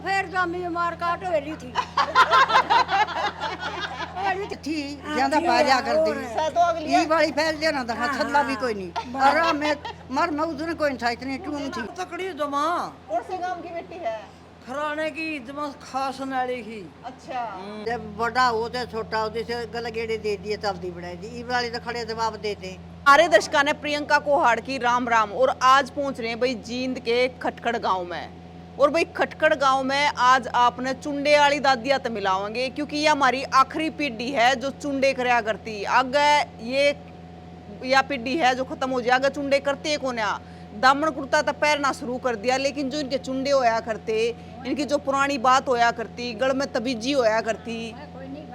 फिर जामी मार काट वेली थी थी ज्यादा पाजा कर दी ये वाली फैल देना था छल्ला भी कोई नहीं आराम में मर मौज ने कोई था इतनी टूम थी तकड़ी जमा कौन से गांव की बेटी है? खराने की जमा खास नाली की अच्छा। जब बड़ा हो तो छोटा हो जैसे गल गेड़े दे दिए तल्दी बढ़ाई दी ये वाली तो खड़े जवाब देते। सारे दर्शकों ने प्रियंका कोहाड़ की राम राम और आज पहुंच रहे हैं भाई जींद के खटखड़ गांव में। और भाई खटखड़ गांव में आज आपने चुंडे वाली दादिया तो मिलाओगे क्योंकि ये हमारी आखिरी पीढ़ी है जो चुंडे करया करती। आगे ये या पीढ़ी है जो खत्म हो जाए, आगे चुंडे करते कौन है। दामन कुर्ता तो पहनना शुरू कर दिया लेकिन जो इनके चुंडे होया करते, इनकी जो पुरानी बात होया करती, गल में तबीजी होया करती,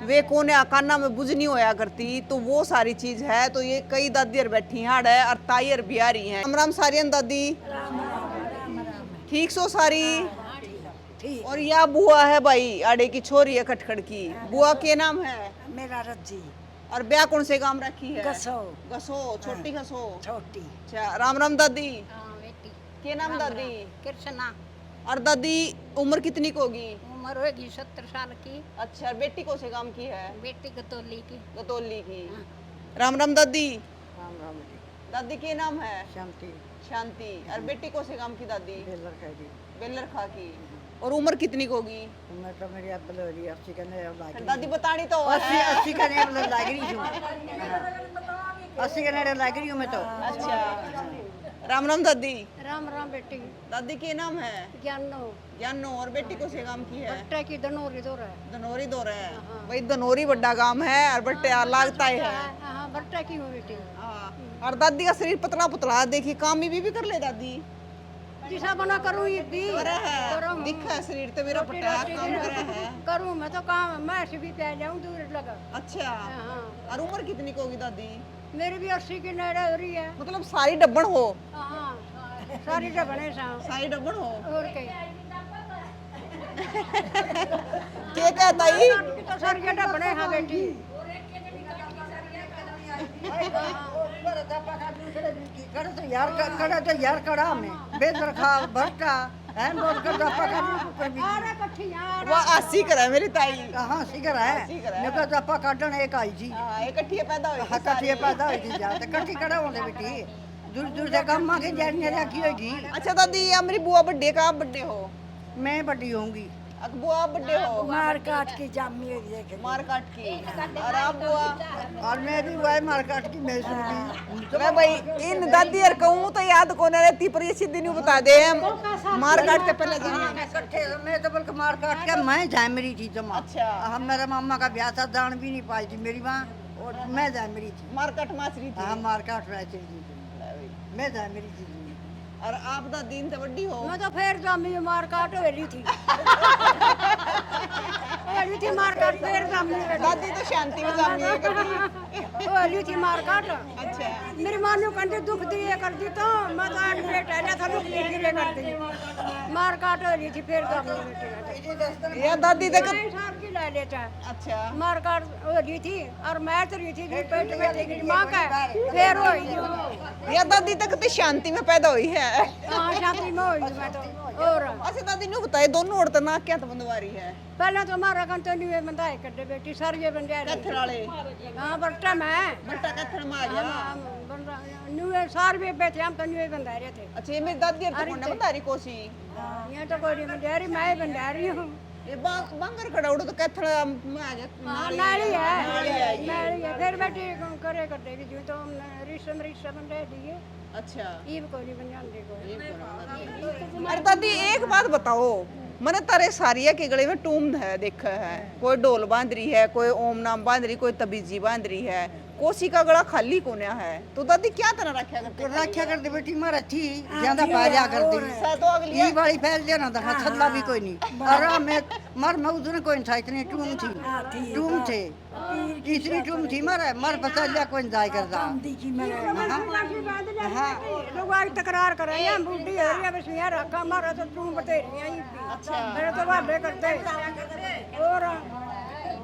वे कोने काना में बुझनी होया करती, तो वो सारी चीज है। तो ये कई दादियर बैठी हाड़ है और ताइयर बिहारी हैं। राम राम सारियन दादी, ठीक सो सारी। और या बुआ है भाई आड़े की छोरी है खटखड़ की। बुआ के नाम है? मेरा रज्जी और ब्याह कौन से काम रखी है? गसो गसो, छोटी गसो। छोटी अच्छा, राम राम दादी। बेटी के नाम दादी? कृष्णा और दादी उम्र कितनी की होगी? उम्र होगी 70 साल की। अच्छा, बेटी कौन से काम की है? बेटी गतौली की। गतौली की। राम राम दादी। राम राम जी दादी के नाम है? शांति शांति। और बेटी कौन से काम की दादी? बेलर कह दी बेलर खा की। और उम्र कितनी की होगी? मैं तो मेरी अब लोरी 80 करने लागी दादी बतानी तो 80 80 करने लाग रही हूं 80 करने लाग रही हूं मैं तो। अच्छा, राम राम दादी। राम राम बेटी। दादी के नाम है? ज्ञानो जानो। और बेटी को से काम की है? बट्टे की दनोरी दो रहा है। धनोरी दो रहे हैं भाई। धनोरी बड़ा काम है और बट्टे लागता ही है। हाँ बट्टे की हूँ बेटी। हाँ। और दादी का शरीर पतला पतला देखिए, काम भी कर ले दादी। जिसा बना करूँ ये भी करूँ दिखा है शरीर तो मेरा पटा काम करे है। करूँ मैं तो काम मैं से भी पै जाऊँ दूर लगा। अच्छा। हाँ और उम्र कितनी की होगी दादी? मेरी भी 80 की नेड़े हो रही है। मतलब सारी डब्बन हो? हाँ सारी डबने सा सारी डब्बन हो। और कहीं क्या कहता ही? तो सारी डबने हाँ बेटी। करे तो यार कड़ा में बेदर खा भट्टा है बोल कर दपा का ऊपर भी अरे कट्ठी यार वो 80 करा मेरी ताई। कहां सिगर है निका दपा काटन एक आई जी हाँ, इकट्ठी पैदा हुई। हकठी पैदा हुई थी जा ते कट्ठी कड़ा होले बेटी दूर दूर से गम्मा के जाने रखी होगी। अच्छा दादी, ये मेरी बुआ बड्डे का आप बड्डे हो? मैं बड़ी होंगी बुआ आप बड्डे हो? मार काट की जामी हुई देख मार काट की। और आप बुआ? और मैं भी वही मार काट की मैं सुनगी मैं भाई इन दादी यार कहूँ तो याद कौन रहती, पर ये सीधी नहीं बता दे मार काट के पहले जाने। इकट्ठे मैं तो बल्कि मार काट के मैं जा मेरी थी जमा। अच्छा। हम मेरे मामा का ब्याह था जान भी नहीं पाई थी मेरी माँ और मैं जा मेरी थी। मार काट माचरी थी। हाँ मार काट रही थी मैं जा मेरी थी। और आप दा दिन से बड़ी हो? मैं तो फिर जामी मार काट वेली थी वेली थी मार काट फिर जामी दादी तो शांति में जामी है कभी। वेली थी मार काट। अच्छा। मेरी मां ने कंटे दुख दिए कर दी तो मैं तो आठ बेटा है था दुख दिए कर दी मार काट वेली थी फिर जामी बेटी ये दादी देख। साल की ले लेता है। अच्छा। मार काट वेली थी और मैं तो रही थी पेट में लेकिन मां का फिर हुई ये दादी तक तो शांति में पैदा हुई है। हाँ शादी में हुई मैं तो। और अच्छा दादी ने बताया दोनों औरतें ना क्या तो बंदवारी है? पहले तो हमारा कंटिन्यू में बंदा है कड्डे बेटी सारी ये बन जाए कत्थर वाले हाँ बट्टा में बट्टा कत्थर में आ गया। न्यूए सार भी बैठे हम तो न्यूए बंदा रहे थे। अच्छा, ये मेरी दादी तो कौन है बंदारी कोसी? ये तो कोई नहीं बंदा रही मैं बंदा रही हूँ। ये बांगर खड़ा उड़ो तो कत्थर में आ गया। नाली है नाली है फिर बेटी करे कड्डे भी जो तो रिश्तम बन रहे दिए। अच्छा। ये भी कोई नहीं बन जाते कोई। अरे दादी एक बात बताओ, मैंने तारे सारिया के गले में टूम है देखा है, कोई डोल बांध रही है, कोई ओम नाम बांध रही, कोई तबीजी बांध रही है, कोसी का गला खाली कोन्या है। तो दादी क्या तरह रखा करते? तो रखा कर दे बेटी मार अच्छी ज्यादा पाजा कर दी तो अगली ये वाली फैल देना था छल्ला भी कोई नहीं आराम में मर मौज ने कोई था इतनी टूम थे तीसरी टूम थी मर बचा लिया कोई जाय कर दा। हाँ लोग आज तकरार कर रहे हैं बुढ़ी हो रही है बस यहाँ रखा हमारा तो तुम बतेरी हैं। अच्छा मेरे तो वाले करते और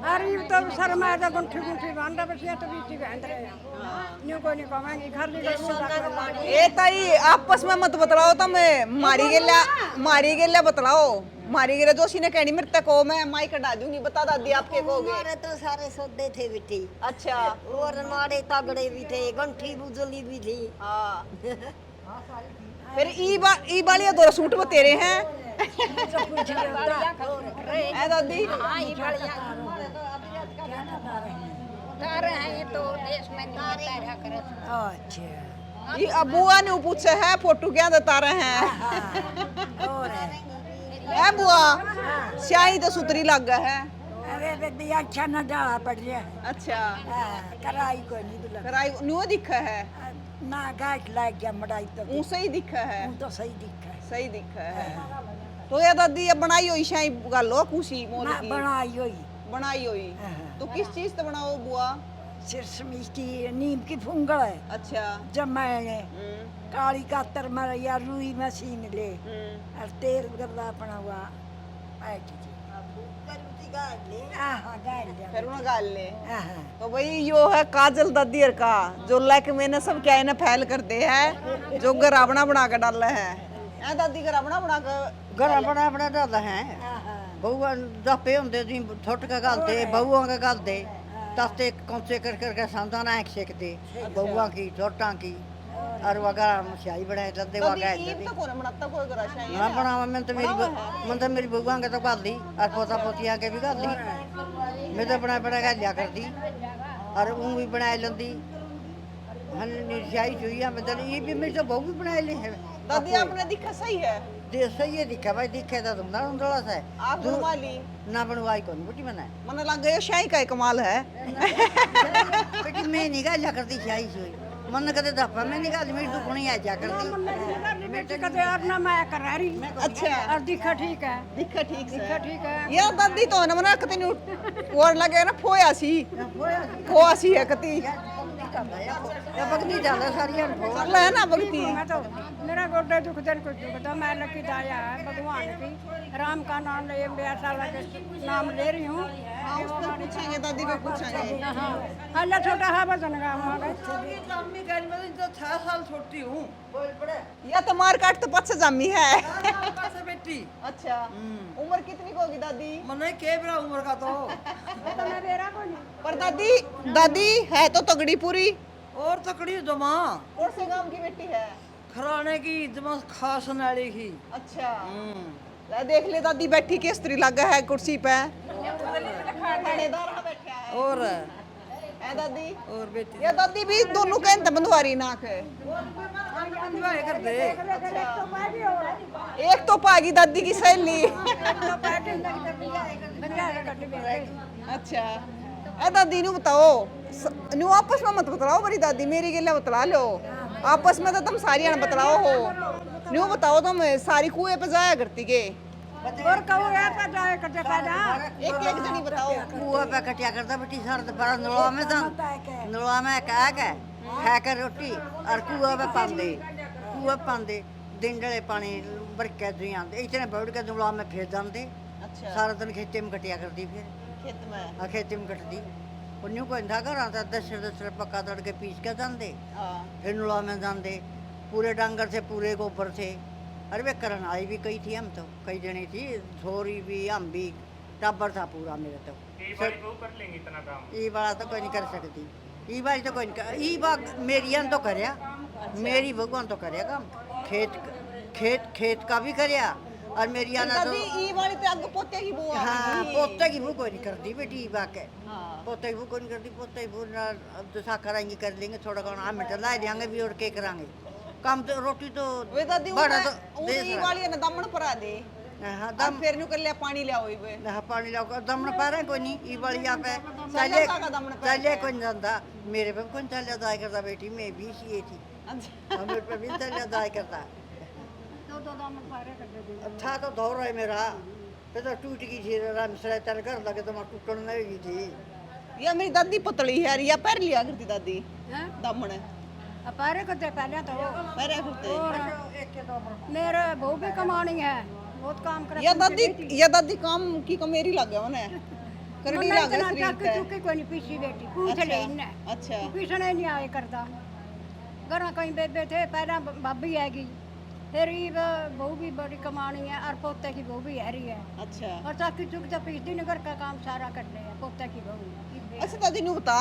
अरे तो शर्मा तो गुंठी गुंठी बांधा बसिया तो बीच गहंद रहे न्यू को नहीं कमाएंगे घर नहीं ए ताई आपस में मत बतलाओ तुम मारी गेला बतलाओ मारी गेला जोशी ने कहनी मेरे तक को मैं माई कटा दूंगी बता दादी आपके कहोगे हमारे तो सारे सौदे थे बेटी अच्छा और माड़े तगड़े भी थे गंठी बुजली भी थी हाँ फिर ई वाली दो सूट वो तेरे हैं ऐ दादी हाँ ये बढ़िया तारे हैं ये तो देश में नहीं तारा करे अच्छा ये अबुआ ने पूछे है फोटो क्या देता रहे हैं और ए बुआ स्याही तो सुतरी लग गया है अरे बेटी अच्छा न डाला पड़ गया अच्छा कराई को नहीं दुला कराई न्यू दिखा है ना गाठ लग गया मड़ाई तो ऊसे ही दिखा है तो सही दिखा सही दिखा है तो ये दादी ये बनाई हुई शाही गालो कुशी मोल ना की बनाई हुई बनाई हुई हाँ। तो किस चीज से बनाओ बुआ सिरसमी की नीम की फुंगड़ है अच्छा जमाए काली कातर मर या रुई मशीन ले और तेल गरदा अपना हुआ ऐठी फिर उन्हें गाल ले आहा तो भाई यो है काजल दादी का जो लाइक मैंने सब क्या इन्हें फैल कर दे है जो गरावना बना के डाल है ऐ दादी गरावना बना के घरा बड़ा बड़ा डाला है बहुआ दपे होंदे दी थोट का गलते बहुआ का गलते तस्ते कौंसे कर कर सांदा ना एक सेकते बहुआ की छोटा की और वगैरह मछाई बनाए दे वगैरह ईद तो कौन बनाता कोई गरा शाही ना बनावा मैं तो मेरी बहुआ के तो कर दी और पोता पोतिया के भी कर दी मैं तो बना के लिया कर दी और ऊँ भी बनाए लंदी शाही चुईया मैं तो ये भी मेरी तो बहू भी बनाए ले है दादी आपने दिखा सही है सही है दिखा भाई दिखे तो तुम ना थोड़ा सा आप बनवा ली ना बनवाई कौन बेटी मैंने मन लग गया शाही का कमाल है बेटी मैं नहीं गा करती शाही सुई मन कदे दफा मैं नहीं गा मेरी दुखनी आ जा करती बेटे का तो अपना मैं करा रही अच्छा और दिखा ठीक है दिखा ठीक से दिखा ठीक है ये दादी तो ना मना कति और लगे ना फोया सी है कति या बगनी जाला सारियां चल है ना भक्ति मैं तो मेरा गोडे दुखते कुछ दुखता मैं लकी दाया है भगवान की राम का नाम ले बेसा लगे नाम ले रही हूँ पूछेंगे दादी को पूछेंगे अल्लाह छोटा है बजन का अम्मी कह मैं तो 6 साल छोटी हूँ या तो मार काट तो पछ जामी है कैसे बेटी अच्छा उम्र कितनी होगी दादी मने के बड़ा उम्र का तो तो मैं बेरा को नहीं पर दादी है तो तगड़ी पूरी और तकड़ी जमा कौन से गांव की बेटी है खराने की जमा खास नाली की अच्छा ले देख ले दादी बैठी के स्त्री लगा है कुर्सी पे थानेदार बैठा है और है दादी और बेटी ये दादी भी दोनों कहते बंधवारी नाक है बंधवाए कर दे एक तो पागी दादी की सहेली अच्छा ए दादी नु बताओ नु आपस में मत बतलाओ बड़ी दादी मेरी गेला बतला लो आपस में तो तुम सारी अन बतलाओ हो नु बताओ तुम सारी कुएं पे जाया करती के और कहूँ ऐसा जाए करते फायदा एक एक जनी बताओ कुआ पे कटिया करता बेटी सर तो बड़ा नलवा में था नलवा में कह के खा कर रोटी और कुआ पे पांदे दिन डले पानी बरके दुई आंदे इतने बैठ के नलवा में फेर जाते अच्छा सारा दिन खेते में कटिया करती फिर खेत में हाँ खेते में कटती उन्हें कोई था घर आता 10 पक्का तड़के पीस के जाते हां फिर नलवा में जाते पूरे डांगर थे पूरे गोबर थे अरे वे करन आई भी कई थी हम तो कई जनी थी छोरी भी हम भी टाबर था पूरा मेरे तो कर लेंगे इतना काम ये बात तो कोई नहीं कर सकती ये बात तो कोई नहीं कर ये बात मेरी तो करया मेरी भगवान तो करया काम खेत का भी करया और मेरी आना तो दादी ई वाली ते अग पोते की बुआ हाँ पोते की वो कोई नहीं करती बेटी ये बात है हां पोते की वो कोई नहीं करती पोते की वो अब तो साखर आएंगे कर लेंगे थोड़ा कौन हम मिटा ला देंगे भी और के करांगे काम तो रोटी तो वे दादी बड़ा तो वो ई वाली ना दमन परा दे हाँ दम फिर नु कर लिया पानी ले आओ वे हाँ पानी लाओ दमन पा रहे कोई नहीं ये वाली यहाँ पे चले का दमन पा चले कोई नहीं जानता मेरे पे कौन चल जाता करता बेटी मैं भी सी थी अच्छा मेरे पे भी चल जाता करता दो दामन फारे कर दे अब था तो दौड़ है मेरा फिर तो टूट गई थी राम सराय तर कर लगे तो मैं टूटने लगी थी ये मेरी दादी पतली है या पैर लिया करती दादी हैं दमन अपारे करते पहले तो पैर करते और मेरे बहू भी कमानी है बहुत काम करे या दादी काम की कमेरी लग गया उन्हें करड़ी मुन्ना लागे इतना शरीर चक्की पे। चुक्की कोई नहीं पीछी बेटी पूछ अच्छा, ले इन्ने अच्छा। पीछने नहीं आए करदा घर कहीं बेबे थे पहला भाभी आएगी फिर ये बहू भी बड़ी कमानी है और पोते की बहू भी है रही है अच्छा और चक्की चुक्की तो पीछती नहीं, घर का काम सारा करने है पोते की बहू अच्छा दादी नु बता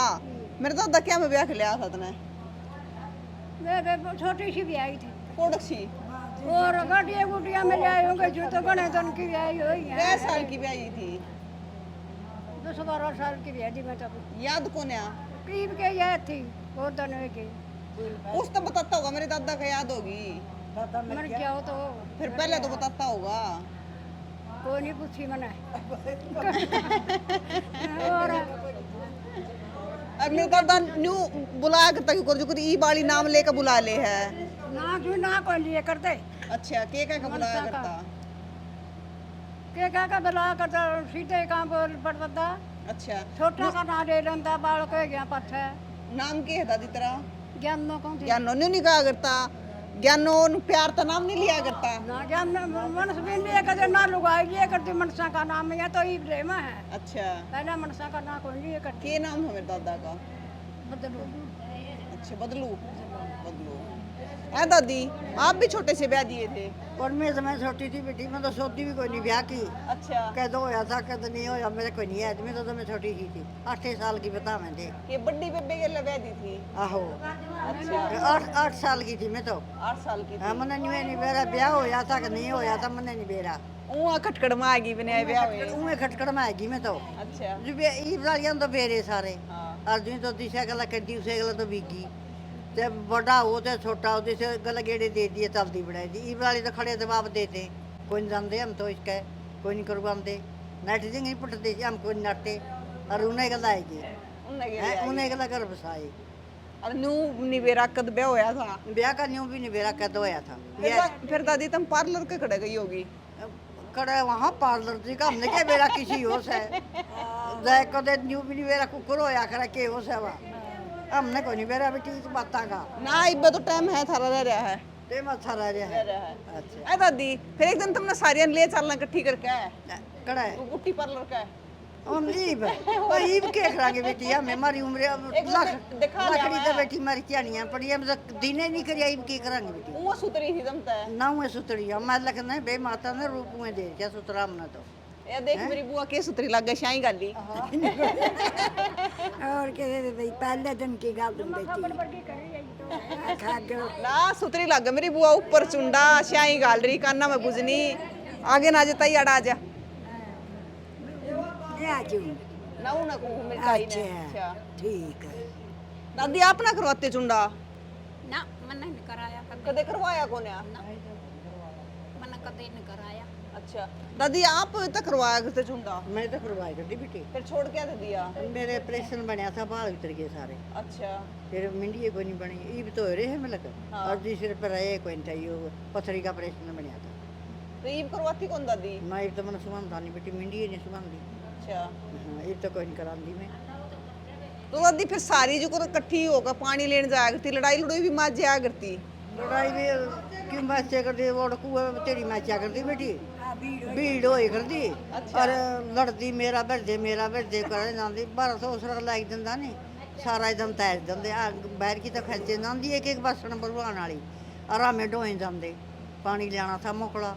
मेरे दादा क्या में ब्याह के लिया था तने मैं छोटी सी भी आई थी कोडक्षी और गाड़िया गुटिया में ले आए होंगे जो तो गणे दिन की आई हुई है 10 साल की ब्याही थी 10-12 साल की भी है थी मैं तब याद कौन है करीब के ये थी वो दिन हुए की कुछ तो बताता होगा मेरे दादा का याद होगी मर गया हो तो फिर पहले तो बताता होगा कोई नहीं पूछी मैंने और अब मेरे दादा न्यू बुलाया करता क्यों जो ई वाली नाम लेकर बुला ले है ना क्यों ना कोई लिए करते अच्छा के का बुलाया मनसा का। करता के का बला करता सीधे काम बोल पड़ता अच्छा छोटा का ना ले लेंदा बाल के गया पत्थर नाम के है दादी तेरा ज्ञानो कौन थी ज्ञानो न्यू नहीं कहा करता ज्ञानो नु प्यार तो नाम नहीं लिया करता ना ज्ञान मनस भी लिए करते ना लुगाई लिए करती मनसा का नाम है तो ही प्रेम है अच्छा पहला मनसा का ना कोई लिए करती के नाम है मेरे दादा का बदलो अच्छा बदलू बदलू है दादी आप भी छोटे से ब्याह दिए थे और मैं समय छोटी थी बेटी मैं तो सोती भी कोई नहीं ब्याह की अच्छा कद होया था कद नहीं होया मेरे कोई नहीं है मैं तो मैं छोटी ही थी 8 साल की बता मैं थे ये बड़ी बेबे के लिए ब्याह दी थी आहो अच्छा 8 साल की थी मैं तो 8 साल की हाँ मने नहीं मेरा ब्याह होया था कि नहीं होया था मने नहीं बेरा ऊँ खटखड़ में आएगी बिना ब्याह हुए उमे खटखड़ में आएगी मैं तो अच्छा जो ई वालियां तो बेरे सारे हाँ और जो तो दिशा गला कड्डी उसे गला तो बीगी ते बड़ा हो ते छोटा हो जिसे गला गेड़े दे दिए चलती बढ़ाई दी ई वाली तो खड़े जवाब देते कोई नहीं जानते हम तो इसका कोई नहीं करवाते नट जी नहीं पुटते हम कोई नहीं नाटे और उन्हें गला आएगी उन्हें गला कर बसाए और न्यू निवेरा कद ब्याह होया था ब्याह का न्यू भी नहीं बेरा कद होया था फिर दादी तुम पार्लर के खड़े गई होगी कड़ा वहाँ पार्लर जी का हमने क्या बेरा किसी हो से जाए कदे न्यू भी नहीं बेरा कुकुर होया खड़ा के हो से वहाँ हमने कोई नहीं बेरा बेटी इस बात का ना इब्बे तो टाइम है थारा रह रहा है टेम अच्छा रह रहा है अच्छा ए दादी फिर एक दिन तुमने सारियां ले चलना इकट्ठी करके कड़ा है वो गुट्टी पार्लर का हम ईब ओ ईब के खरागे बेटी हम हमारी उम्र एक मिनट दिखा ले लकड़ी तो बेटी मारी क्या नहीं है पर ये मतलब दिने नहीं करिया ईब की करांगे बेटी वो सुतरी ही जमता है ना हुए सुतरी हम लखने बे माता ने रूप में दे क्या सुतरा हमने तो ये देख मेरी बुआ के सुतरी लग गई शाही गाली और के भाई पहले दिन की गल बेटी ना सुतरी लग गई मेरी बुआ ऊपर चुंडा शाही गाल रही काना में बुझनी आगे ना जाता ही अड़ा जा ना ना को मिठाई ने अच्छा ठीक है दादी आप ना करवाते चुंडा ना मैंने नहीं कराया कदे करवाया कोने मैंने कभी नहीं कराया अच्छा दादी आप तो करवाया करते चुंडा मैं तो करवाई करती बेटी फिर छोड़ क्या दे दिया मेरे ऑपरेशन बनया था बाल उतर गए सारे अच्छा फिर मिंडी कोई नहीं बनी ईब तो हो रहे हैं मतलब हाँ। और दूसरे पर आए कोई नहीं था यो पथरी का ऑपरेशन बनया था तो ईब करवाती कौन दादी मैं ईब तो मैंने सुमान था नहीं बेटी मिंडी नहीं सुमान दी अच्छा हाँ ईब तो कोई नहीं करांदी मैं तो दादी फिर सारी जो को इकट्ठी होकर पानी लेने जाया करती लड़ाई लड़ोई भी माज जाया करती लड़ाई भी क्यों मैचा करती वो कुआ तेरी मैचा करती बेटी भीड़ होई करती और लड़ती मेरा बरदे करे जाती 1200 उसरा लाइक दिंदा नहीं सारा एकदम तैर दिंदे बैर की तो खर्चे जाती एक एक बसन भरवान वाली आरामे ढोए जाते पानी लियाना था मोकला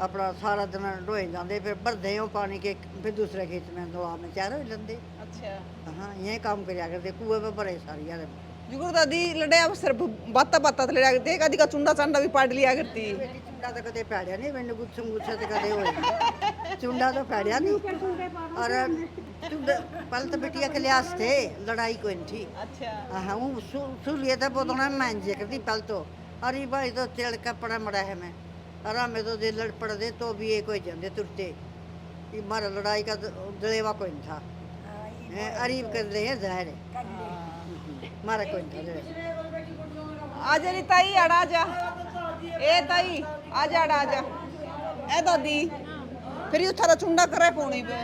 अपना सारा दिन ढोए जाते फिर भरदे हो पानी के फिर दूसरे खेत में दुआ में चार हो लेंदे अच्छा हाँ यही काम करिया करते कुएं पे भरे सारी यार जुगुर दादी लड़े अब सिर्फ बाता बाता तो लड़ा करती कदी का चुंडा चांडा भी पाड़ लिया करती चुंडा तो कदे पैड़िया नहीं मैंने गुच्छे गुच्छे तो कदे होए चुंडा तो पैड़िया नहीं और पहले तो बेटिया के लिहाज थे लड़ाई कोई नहीं थी अच्छा हाँ वो सुलिए तो बोलना मांझे करती पहले तो अरे भाई तो तेल का पड़ा मड़ा है मैं आराम में तो दे लड़ पड़ दे तो भी एक हो जाते तुरते ये मारा लड़ाई का दलेवा कोई नहीं था अरीब कर रहे हैं जाहिर है मारा कोई नहीं था आ जा नी ताई अड़ा जा ए ताई आ जा अड़ा जा ए दादी फिर ये थारा चुंडा करे पौनी पे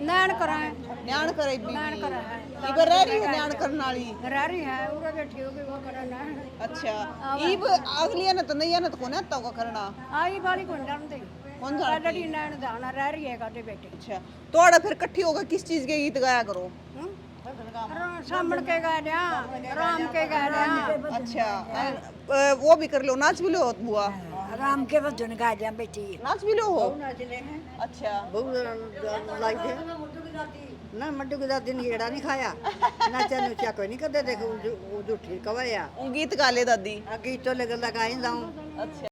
नैन कराए न्याण करे भी नैन कराए इबर रह रही है न्याण करने वाली रह रही है उरे बैठी होगी वो करे नैन अच्छा ईब अगली ने तो नहीं है ना तो कोने तो का करना आई वाली कौन जानते कौन जाना लड़ी नैन दाना रह रही है काटे बेटे अच्छा थोड़ा फिर इकट्ठी होकर किस चीज के गीत गाया करो सामण के गा लिया राम के गा लिया अच्छा वो भी कर लो नाच भी लो बुआ राम के भजन गा लिया बेटी नाच भी लो हो नाचले हैं अच्छा बहु लाइक ना मड्डू के दादी ने एड़ा नहीं खाया नाचा नुचा कोई नहीं करते देखो वो झूठी कवाया गीत गा ले दादी गीत तो लगा लगाई जाऊं अच्छा